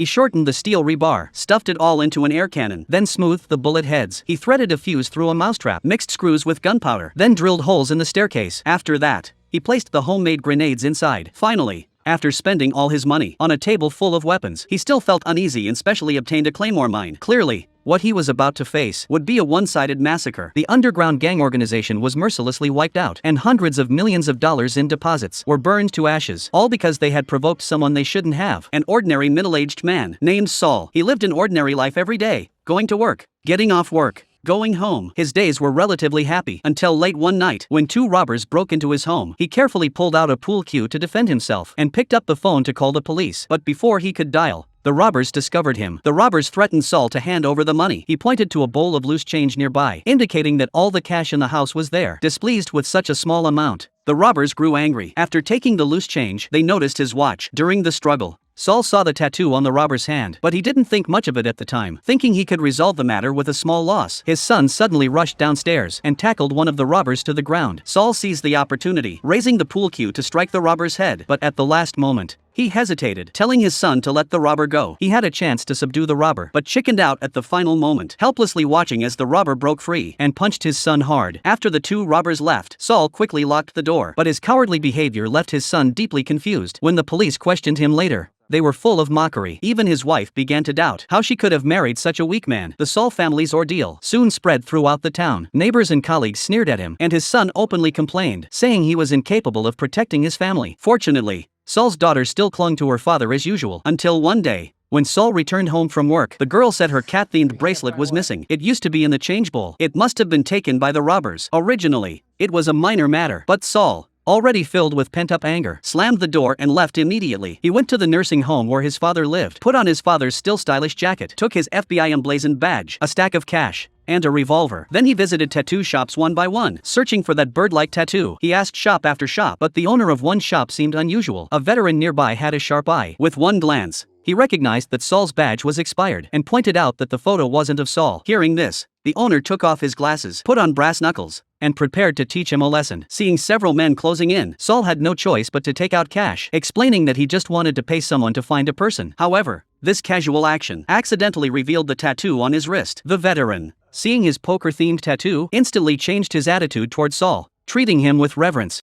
He shortened the steel rebar, stuffed it all into an air cannon, then smoothed the bullet heads. He threaded a fuse through a mousetrap, mixed screws with gunpowder, then drilled holes in the staircase. After that, he placed the homemade grenades inside. Finally, after spending all his money on a table full of weapons, he still felt uneasy and specially obtained a claymore mine. Clearly, what he was about to face would be a one-sided massacre. The underground gang organization was mercilessly wiped out, and hundreds of millions of dollars in deposits were burned to ashes, all because they had provoked someone they shouldn't have. An ordinary middle-aged man named Saul. He lived an ordinary life every day, going to work, getting off work, going home. His days were relatively happy until late one night when two robbers broke into his home. He carefully pulled out a pool cue to defend himself and picked up the phone to call the police. But before he could dial, the robbers discovered him. The robbers threatened Saul to hand over the money. He pointed to a bowl of loose change nearby, indicating that all the cash in the house was there. Displeased with such a small amount, the robbers grew angry. After taking the loose change, they noticed his watch. During the struggle, Saul saw the tattoo on the robber's hand, but he didn't think much of it at the time, thinking he could resolve the matter with a small loss. His son suddenly rushed downstairs and tackled one of the robbers to the ground. Saul seized the opportunity, raising the pool cue to strike the robber's head, but at the last moment, he hesitated, telling his son to let the robber go. He had a chance to subdue the robber, but chickened out at the final moment, helplessly watching as the robber broke free and punched his son hard. After the two robbers left, Saul quickly locked the door, but his cowardly behavior left his son deeply confused. When the police questioned him later, they were full of mockery. Even his wife began to doubt how she could have married such a weak man. The Saul family's ordeal soon spread throughout the town. Neighbors and colleagues sneered at him, and his son openly complained, saying he was incapable of protecting his family. Fortunately, Saul's daughter still clung to her father as usual, until one day, when Saul returned home from work, the girl said her cat-themed bracelet was missing. It used to be in the change bowl. It must have been taken by the robbers. Originally, it was a minor matter, but Saul, already filled with pent-up anger, slammed the door and left immediately. He went to the nursing home where his father lived, put on his father's still stylish jacket, took his FBI emblazoned badge, a stack of cash, and a revolver. Then he visited tattoo shops one by one, searching for that bird-like tattoo. He asked shop after shop, but the owner of one shop seemed unusual. A veteran nearby had a sharp eye. With one glance, he recognized that Saul's badge was expired and pointed out that the photo wasn't of Saul. Hearing this, the owner took off his glasses, put on brass knuckles, and prepared to teach him a lesson. Seeing several men closing in, Saul had no choice but to take out cash, explaining that he just wanted to pay someone to find a person. However, this casual action accidentally revealed the tattoo on his wrist. The veteran, seeing his poker-themed tattoo, instantly changed his attitude toward Saul, treating him with reverence.